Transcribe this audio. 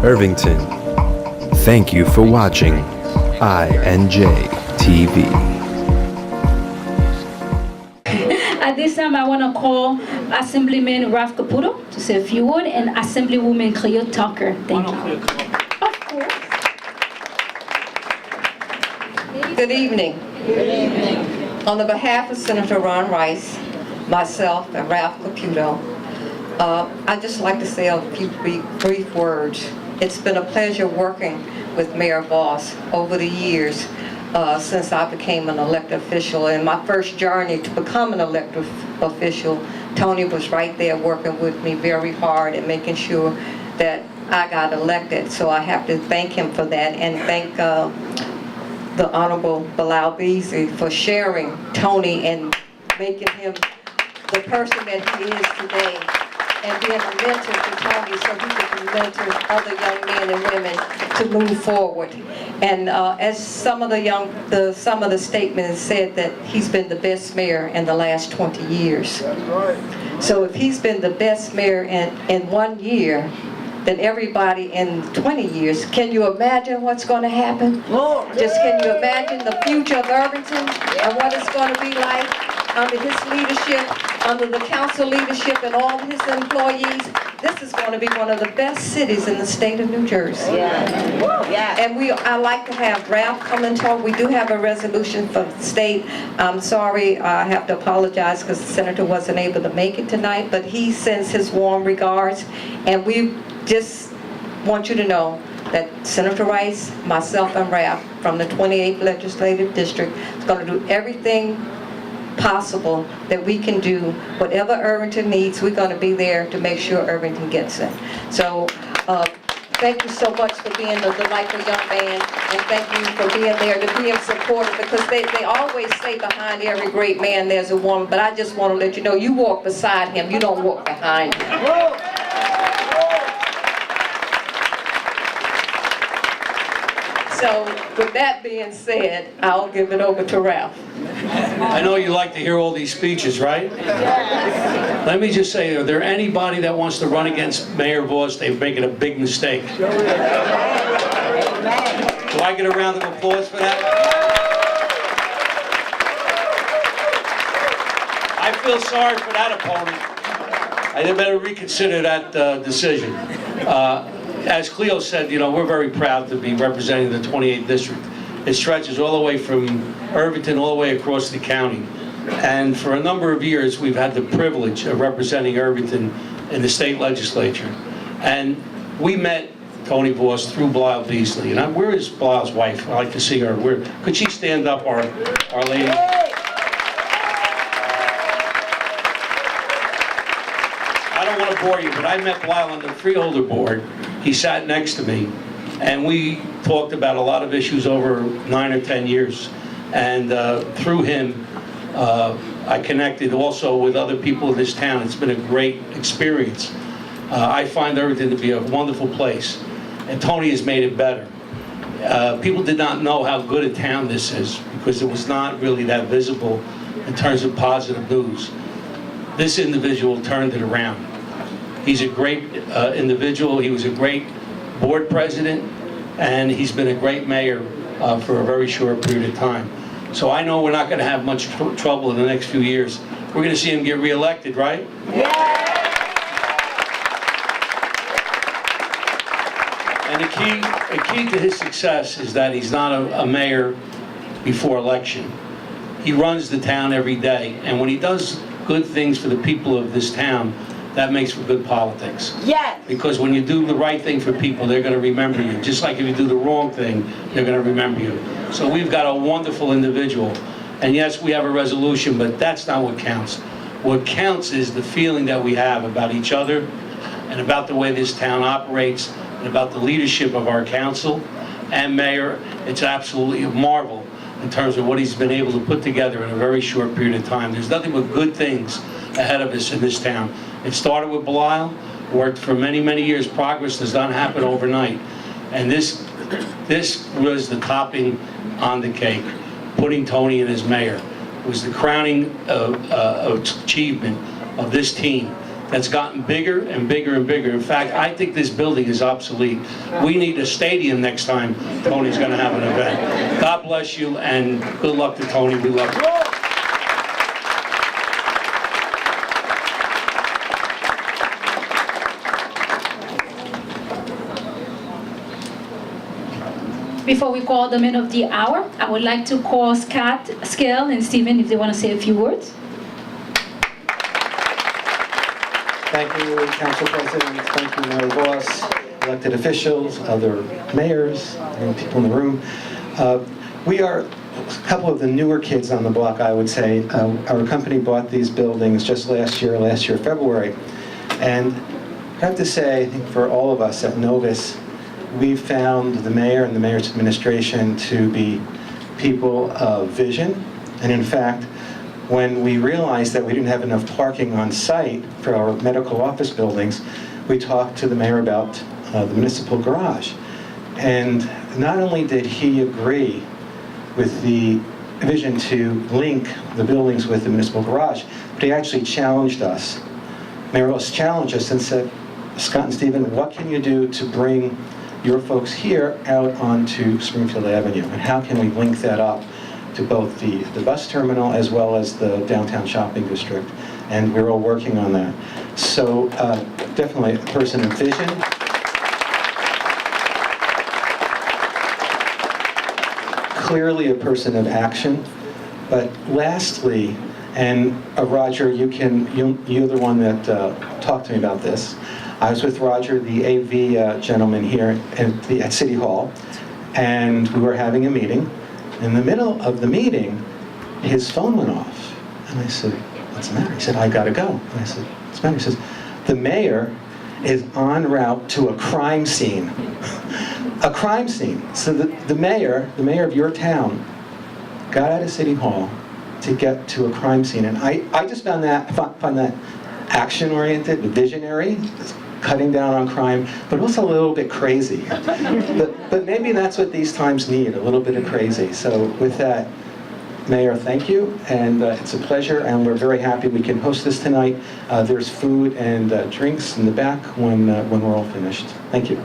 Irvington. Thank you for watching INJ TV. At this time, I want to call Assemblyman Ralf to say a few words, and Assemblywoman Cleo Tucker. Thank you. Of course. Good evening. Good evening. On the behalf of Senator Ron Rice, myself, and Ralf Caputo, I'd just like to say a few brief words. It's been a pleasure working with Mayor Voss over the years since I became an elected official. In my first journey to become an elected official, Tony was right there working with me very hard and making sure that I got elected. So I have to thank him for that, and thank the Honorable Bilal Beasley for sharing Tony and making him the person that he is today, and being a mentor to Tony so he can mentor other young men and women to move forward. And as some of the statements said, that he's been the best mayor in the last 20 years. That's right. So if he's been the best mayor in 1 year, then everybody in 20 years, can you imagine what's going to happen? Just can you imagine the future of Irvington and what it's going to be like under his leadership, under the council leadership and all his employees? This is going to be one of the best cities in the state of New Jersey. Yeah. And I like to have Ralf come and talk. We do have a resolution from the state. I'm sorry, I have to apologize because the senator wasn't able to make it tonight, but he sends his warm regards, and we just want you to know that Senator Rice, myself, and Ralf from the 28th Legislative District is going to do everything possible that we can do. Whatever Irvington needs, we're going to be there to make sure Irvington gets it. So thank you so much for being a delightful young man, and thank you for being there, to being supportive, because they always say behind every great man there's a woman, but I just want to let you know, you walk beside him, you don't walk behind him. So, with that being said, I'll give it over to Ralf. I know you like to hear all these speeches, right? Yes. Let me just say, are there anybody that wants to run against Mayor Voss? They're making a big mistake. Do I get a round of applause for that? I feel sorry for that opponent. I better reconsider that decision. As Cleo said, you know, we're very proud to be representing the 28th District. It stretches all the way from Irvington all the way across the county. And for a number of years, we've had the privilege of representing Irvington in the state legislature. And we met Tony Voss through Bilal Beasley. And where is Bilal's wife? I'd like to see her. Could she stand up, our lady? I don't want to bore you, but I met Bilal on the freeholder board. He sat next to me, and we talked about a lot of issues over 9 or 10 years. And through him, I connected also with other people in this town. It's been a great experience. I find Irvington to be a wonderful place, and Tony has made it better. People did not know how good a town this is because it was not really that visible in terms of positive news. This individual turned it around. He's a great individual. He was a great board president, and he's been a great mayor for a very short period of time. So I know we're not going to have much trouble in the next few years. We're going to see him get reelected, right? Yeah. And the key to his success is that he's not a mayor before election. He runs the town every day, and when he does good things for the people of this town, that makes for good politics. Yes. Because when you do the right thing for people, they're going to remember you. Just like if you do the wrong thing, they're going to remember you. So we've got a wonderful individual. And yes, we have a resolution, but that's not what counts. What counts is the feeling that we have about each other and about the way this town operates and about the leadership of our council and mayor. It's absolutely a marvel in terms of what he's been able to put together in a very short period of time. There's nothing but good things ahead of us in this town. It started with Bilal, worked for many, many years. Progress does not happen overnight. And this was the topping on the cake, putting Tony in as mayor. It was the crowning achievement of this team that's gotten bigger and bigger and bigger. In fact, I think this building is obsolete. We need a stadium next time Tony's going to have an event. God bless you, and good luck to Tony. We love you. Before we call the men of the hour, I would like to call Scott, Scale, and Stephen if they want to say a few words. Thank you, Council President. Thank you, Mayor Voss, elected officials, other mayors, and people in the room. We are a couple of the newer kids on the block, I would say. Our company bought these buildings just last year, February. And I have to say, I think for all of us at Novus, we found the mayor and the mayor's administration to be people of vision. And in fact, when we realized that we didn't have enough parking on site for our medical office buildings, we talked to the mayor about the municipal garage. And not only did he agree with the vision to link the buildings with the municipal garage, but he actually challenged us. Mayor Ross challenged us and said, Scott and Stephen, what can you do to bring your folks here out onto Springfield Avenue? And how can we link that up to both the bus terminal as well as the downtown shopping district? And we're all working on that. So definitely a person of vision. Clearly a person of action. But lastly, and Roger, you're the one that talked to me about this. I was with Roger, the AV gentleman here at City Hall, and we were having a meeting. In the middle of the meeting, his phone went off. And I said, what's the matter? He said, I gotta go. And I said, what's the matter? He says, the mayor is en route to a crime scene. A crime scene. So the mayor of your town, got out of City Hall to get to a crime scene. And I just found that action-oriented, visionary, cutting down on crime, but also a little bit crazy. But maybe that's what these times need, a little bit of crazy. So with that, Mayor, thank you, and it's a pleasure, and we're very happy we can host this tonight. There's food and drinks in the back when we're all finished. Thank you.